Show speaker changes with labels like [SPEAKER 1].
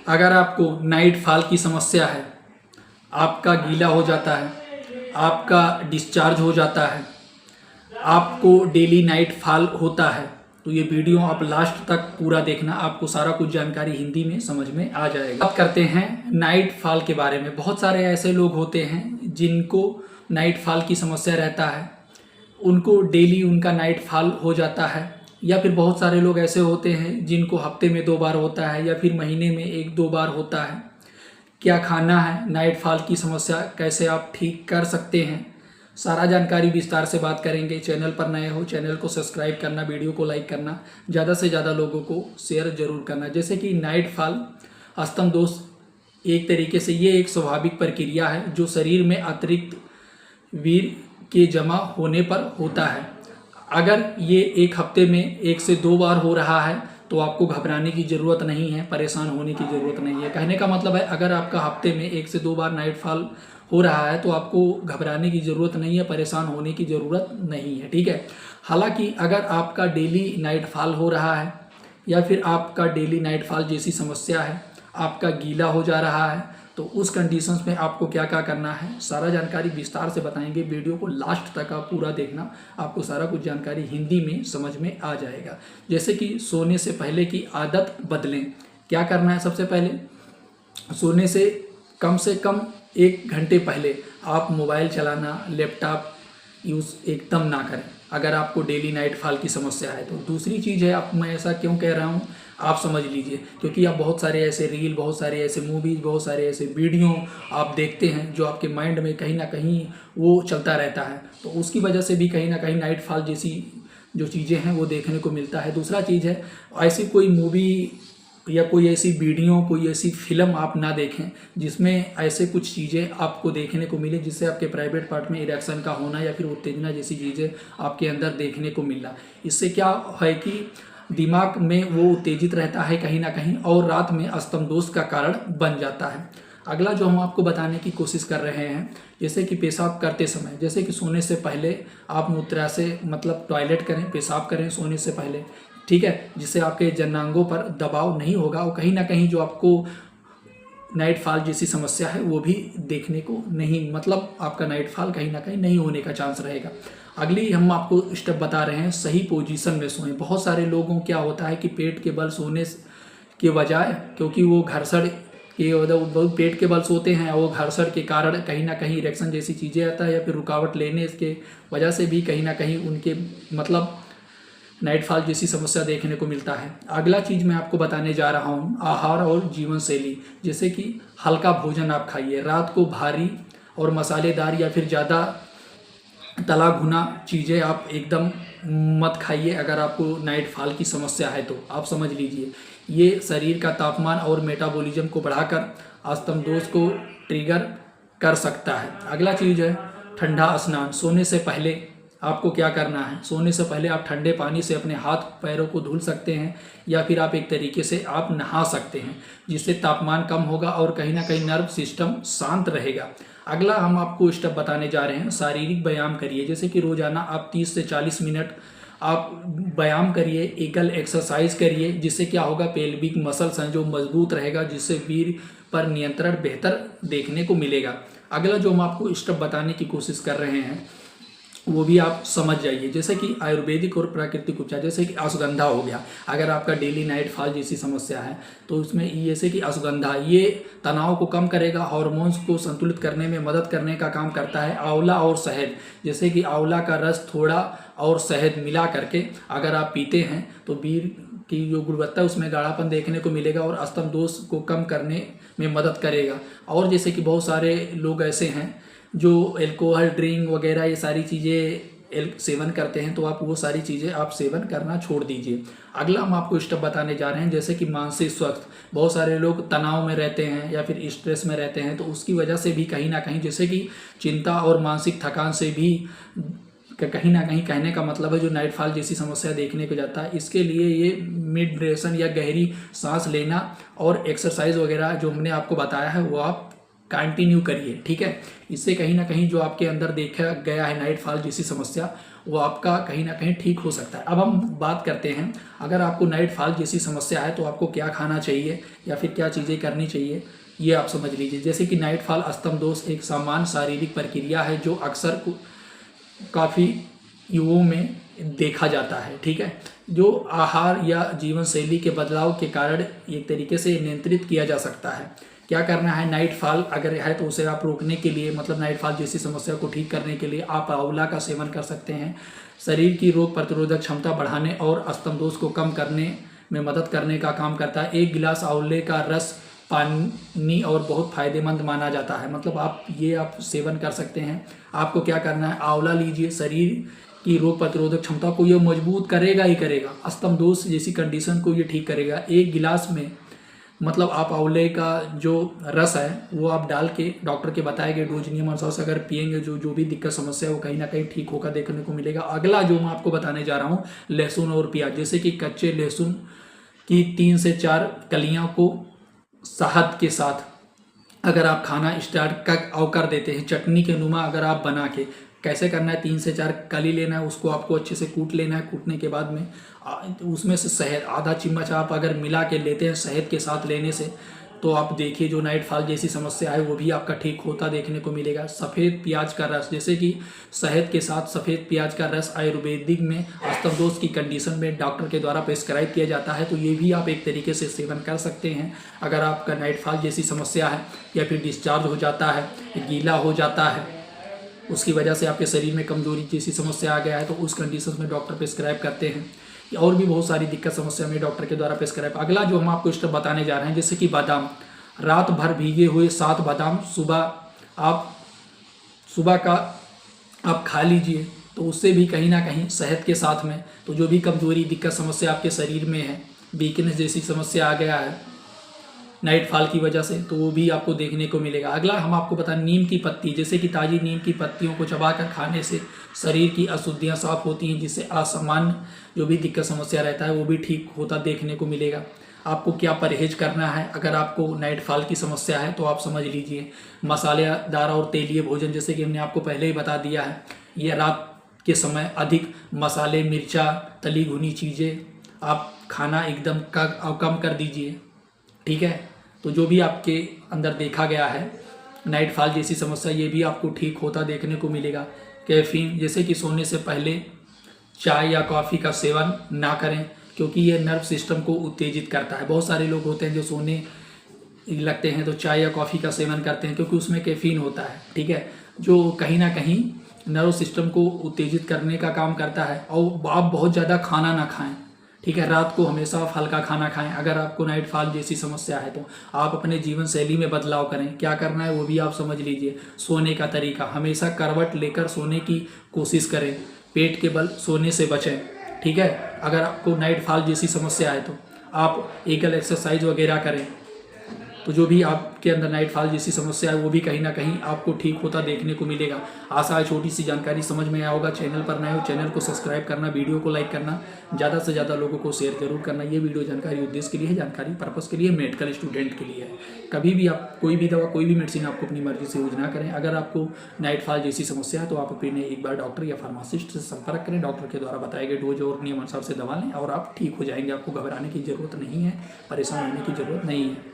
[SPEAKER 1] अगर आपको night fall की समस्या है, आपका गीला हो जाता है, आपका डिस्चार्ज हो जाता है, आपको डेली नाइट फॉल होता है, तो ये वीडियो आप लास्ट तक पूरा देखना, आपको सारा कुछ जानकारी हिंदी में समझ में आ जाएगा। बात करते हैं नाइट फॉल के बारे में। बहुत सारे ऐसे लोग होते हैं जिनको नाइट फॉल की समस्या रहता है, उनको डेली उनका नाइट फॉल हो जाता है, या फिर बहुत सारे लोग ऐसे होते हैं जिनको हफ्ते में 2 बार होता है या फिर महीने में 1-2 बार होता है। क्या खाना है, नाइट फॉल की समस्या कैसे आप ठीक कर सकते हैं, सारा जानकारी विस्तार से बात करेंगे। चैनल पर नए हो, चैनल को सब्सक्राइब करना, वीडियो को लाइक करना, ज़्यादा से ज़्यादा लोगों को शेयर जरूर करना। जैसे कि नाइट फॉल, अस्तम दोष, एक तरीके से ये एक स्वाभाविक प्रक्रिया है जो शरीर में अतिरिक्त वीर्य के जमा होने पर होता है। अगर ये एक हफ्ते में 1 से 2 बार हो रहा है तो आपको घबराने की ज़रूरत नहीं है, परेशान होने की ज़रूरत नहीं है। कहने का मतलब है, अगर आपका हफ्ते में 1 से 2 बार नाइट फॉल हो रहा है तो आपको घबराने की ज़रूरत नहीं है, परेशान होने की ज़रूरत नहीं है, ठीक है। हालांकि अगर आपका डेली नाइट फॉल हो रहा है या फिर आपका डेली नाइट फॉल जैसी समस्या है, आपका गीला हो जा रहा है, तो उस कंडीशंस में आपको क्या क्या करना है, सारा जानकारी विस्तार से बताएंगे। वीडियो को लास्ट तक आप पूरा देखना, आपको सारा कुछ जानकारी हिंदी में समझ में आ जाएगा। जैसे कि सोने से पहले की आदत बदलें। क्या करना है, सबसे पहले सोने से कम 1 घंटे पहले आप मोबाइल चलाना, लैपटॉप यूज़ एकदम ना करें, अगर आपको डेली नाइट फॉल की समस्या है तो। दूसरी चीज़ है, आप, मैं ऐसा क्यों कह रहा हूँ आप समझ लीजिए, क्योंकि आप बहुत सारे ऐसे रील, बहुत सारे ऐसे मूवीज़, बहुत सारे ऐसे वीडियो आप देखते हैं जो आपके माइंड में कहीं ना कहीं वो चलता रहता है, तो उसकी वजह से भी कहीं ना कहीं नाइट फॉल जैसी जो चीज़ें हैं वो देखने को मिलता है। दूसरा चीज़ है, ऐसी कोई मूवी या कोई ऐसी वीडियो, कोई ऐसी फिल्म आप ना देखें जिसमें ऐसे कुछ चीज़ें आपको देखने को मिले जिससे आपके प्राइवेट पार्ट में इरेक्शन का होना या फिर उत्तेजना जैसी चीज़ें आपके अंदर देखने को मिलना। इससे क्या है कि दिमाग में वो उत्तेजित रहता है कहीं ना कहीं और रात में अस्तम दोष का कारण बन जाता है। अगला जो हम आपको बताने की कोशिश कर रहे हैं, जैसे कि पेशाब करते समय, जैसे कि सोने से पहले आप मूत्राशय मतलब टॉयलेट करें, पेशाब करें सोने से पहले, ठीक है, जिससे आपके जननांगों पर दबाव नहीं होगा और कहीं ना कहीं जो आपको नाइट फॉल जैसी समस्या है वो भी देखने को नहीं, मतलब आपका नाइट फॉल कहीं ना कहीं नहीं होने का चांस रहेगा। अगली हम आपको स्टेप बता रहे हैं, सही पोजीशन में सोएं। बहुत सारे लोगों क्या होता है कि पेट के बल सोने के बजाय, क्योंकि वो घर्षण के पेट के बल सोते हैं और वो घर्षण के कारण कहीं ना कहीं इरेक्शन जैसी चीज़ें आता है या फिर रुकावट लेने के वजह से भी कहीं ना कहीं उनके मतलब नाइट फॉल जैसी समस्या देखने को मिलता है। अगला चीज़ मैं आपको बताने जा रहा हूँ, आहार और जीवन शैली। जैसे कि हल्का भोजन आप खाइए, रात को भारी और मसालेदार या फिर ज़्यादा तला भुना चीज़ें आप एकदम मत खाइए। अगर आपको नाइट फॉल की समस्या है तो आप समझ लीजिए, ये शरीर का तापमान और मेटाबॉलिज्म को बढ़ाकर अस्तम दोष को ट्रिगर कर सकता है। अगला चीज़ है ठंडा स्नान। सोने से पहले आपको क्या करना है, सोने से पहले आप ठंडे पानी से अपने हाथ पैरों को धुल सकते हैं या फिर आप एक तरीके से आप नहा सकते हैं, जिससे तापमान कम होगा और कहीं ना कहीं नर्व सिस्टम शांत रहेगा। अगला हम आपको स्टेप बताने जा रहे हैं, शारीरिक व्यायाम करिए। जैसे कि रोजाना आप 30 से 40 मिनट आप व्यायाम करिए, एकल एक्सरसाइज करिए, जिससे क्या होगा, पेल्विक मसल्स हैं जो मजबूत रहेगा, जिससे वीर्य पर नियंत्रण बेहतर देखने को मिलेगा। अगला जो हम आपको स्टेप बताने की कोशिश कर रहे हैं वो भी आप समझ जाइए। जैसे कि आयुर्वेदिक और प्राकृतिक उपचार, जैसे कि अश्वगंधा हो गया। अगर आपका डेली नाइट फॉल जैसी समस्या है तो उसमें जैसे कि अश्वगंधा ये तनाव को कम करेगा, हार्मोन्स को संतुलित करने में मदद करने का काम करता है। आंवला और शहद, जैसे कि आंवला का रस थोड़ा और शहद मिला करके अगर आप पीते हैं तो वीर्य की जो गुणवत्ता है उसमें गाढ़ापन देखने को मिलेगा और अस्तम दोष को कम करने में मदद करेगा। और जैसे कि बहुत सारे लोग ऐसे हैं जो एल्कोहल ड्रिंक वगैरह ये सारी चीज़ें सेवन करते हैं, तो आप वो सारी चीज़ें आप सेवन करना छोड़ दीजिए। अगला हम आपको स्टेप बताने जा रहे हैं, जैसे कि मानसिक स्वास्थ्य। बहुत सारे लोग तनाव में रहते हैं या फिर स्ट्रेस में रहते हैं, तो उसकी वजह से भी कहीं ना कहीं, जैसे कि चिंता और मानसिक थकान से भी कहीं ना कहीं, कहने का मतलब है, जो नाइट फॉल जैसी समस्या देखने को जाता है। इसके लिए ये मेडिटेशन या गहरी सांस लेना और एक्सरसाइज वगैरह जो हमने आपको बताया है वो आप कंटिन्यू करिए, ठीक है। इससे कहीं ना कहीं जो आपके अंदर देखा गया है नाइट फॉल जैसी समस्या वो आपका कहीं ना कहीं ठीक हो सकता है। अब हम बात करते हैं, अगर आपको नाइट फॉल जैसी समस्या है तो आपको क्या खाना चाहिए या फिर क्या चीज़ें करनी चाहिए, ये आप समझ लीजिए। जैसे कि नाइट फॉल स्तंभ दोष एक सामान्य शारीरिक प्रक्रिया है जो अक्सर काफ़ी युवाओं में देखा जाता है, ठीक है, जो आहार या जीवन शैली के बदलाव के कारण एक तरीके से नियंत्रित किया जा सकता है। क्या करना है, नाइट फॉल अगर है तो उसे आप रोकने के लिए, मतलब नाइट फॉल जैसी समस्या को ठीक करने के लिए आप आंवला का सेवन कर सकते हैं। शरीर की रोग प्रतिरोधक क्षमता बढ़ाने और स्तंभ दोष को कम करने में मदद करने का काम करता है। 1 गिलास आंवले का रस पानी और बहुत फायदेमंद माना जाता है, मतलब आप सेवन कर सकते हैं। आपको क्या करना है, आंवला लीजिए, शरीर की रोग प्रतिरोधक क्षमता को ये मजबूत करेगा ही करेगा, स्तंभ दोष जैसी कंडीशन को ये ठीक करेगा। 1 गिलास में मतलब आप आंवले का जो रस है वो आप डाल के डॉक्टर के बताए गए डोज नियम अनुसार से अगर पिएंगे, जो भी दिक्कत समस्या है वो कहीं ना कहीं ठीक होकर देखने को मिलेगा। अगला जो मैं आपको बताने जा रहा हूँ, लहसुन और प्याज। जैसे कि कच्चे लहसुन की 3 से 4 कलियों को शहद के साथ अगर आप खाना स्टार्ट कर देते हैं, चटनी के नुमा अगर आप बना के, कैसे करना है, 3 से 4 कली लेना है, उसको आपको अच्छे से कूट लेना है। कूटने के बाद में उसमें से शहद आधा चम्मच आप अगर मिला के लेते हैं शहद के साथ लेने से, तो आप देखिए जो नाइट फॉल जैसी समस्या है वो भी आपका ठीक होता देखने को मिलेगा। सफ़ेद प्याज का रस, जैसे कि शहद के साथ सफ़ेद प्याज का रस आयुर्वेदिक में स्तंभ दोष की कंडीशन में डॉक्टर के द्वारा प्रेस्क्राइब किया जाता है, तो ये भी आप एक तरीके से सेवन कर सकते हैं। अगर आपका नाइट फॉल जैसी समस्या है या फिर डिस्चार्ज हो जाता है, गीला हो जाता है, उसकी वजह से आपके शरीर में कमजोरी जैसी समस्या आ गया है, तो उस कंडीशन में डॉक्टर प्रेस्क्राइब करते हैं। और भी बहुत सारी दिक्कत समस्या में डॉक्टर के द्वारा प्रेस्क्राइब। अगला जो हम आपको स्टेप बताने जा रहे हैं, जैसे कि बादाम, रात भर भीगे हुए 7 बादाम सुबह का आप खा लीजिए, तो उससे भी कहीं ना कहीं शहद के साथ में, तो जो भी कमजोरी दिक्कत समस्या आपके शरीर में है, वीकनेस जैसी समस्या आ गया है नाइट फॉल की वजह से, तो वो भी आपको देखने को मिलेगा। अगला हम आपको बताएं, नीम की पत्ती, जैसे कि ताज़ी नीम की पत्तियों को चबाकर खाने से शरीर की अशुद्धियाँ साफ होती हैं, जिससे असामान्य जो भी दिक्कत समस्या रहता है वो भी ठीक होता देखने को मिलेगा। आपको क्या परहेज करना है अगर आपको नाइट फॉल की समस्या है, तो आप समझ लीजिए, मसालेदार और तेलीय भोजन, जैसे कि हमने आपको पहले ही बता दिया है, ये रात के समय अधिक मसाले, मिर्चा, तली भुनी चीज़ें आप खाना एकदम कम कर दीजिए, ठीक है। तो जो भी आपके अंदर देखा गया है नाइट फॉल जैसी समस्या, ये भी आपको ठीक होता देखने को मिलेगा। कैफीन, जैसे कि सोने से पहले चाय या कॉफ़ी का सेवन ना करें, क्योंकि ये नर्व सिस्टम को उत्तेजित करता है। बहुत सारे लोग होते हैं जो सोने लगते हैं तो चाय या कॉफ़ी का सेवन करते हैं, क्योंकि उसमें कैफीन होता है, ठीक है, जो कहीं ना कहीं नर्व सिस्टम को उत्तेजित करने का काम करता है। और आप बहुत ज़्यादा खाना ना खाएं, ठीक है, रात को हमेशा आप हल्का खाना खाएं। अगर आपको नाइट फॉल जैसी समस्या है तो आप अपने जीवन शैली में बदलाव करें। क्या करना है वो भी आप समझ लीजिए। सोने का तरीका, हमेशा करवट लेकर सोने की कोशिश करें, पेट के बल सोने से बचें, ठीक है। अगर आपको नाइट फॉल जैसी समस्या है तो आप एकल एक्सरसाइज वगैरह करें, तो जो भी आपके अंदर नाइट फॉल जैसी समस्या है वो भी कहीं ना कहीं आपको ठीक होता देखने को मिलेगा। आशा है छोटी सी जानकारी समझ में आया होगा। चैनल पर नए हो, चैनल को सब्सक्राइब करना, वीडियो को लाइक करना, ज़्यादा से ज़्यादा लोगों को शेयर जरूर करना। ये वीडियो जानकारी उद्देश्य के लिए है, जानकारी पर्पज़ के लिए, मेडिकल स्टूडेंट के लिए है। कभी भी आप कोई भी दवा, कोई भी मेडिसिन आपको अपनी मर्जी से यूज ना करें। अगर आपको नाइट फॉल जैसी समस्या है तो आप अपने एक बार डॉक्टर या फार्मासिस्ट से संपर्क करें, डॉक्टर के द्वारा बताए गए डोज और नियम अनुसार से दवा लें और आप ठीक हो जाएंगे। आपको घबराने की जरूरत नहीं है, परेशान होने की जरूरत नहीं है।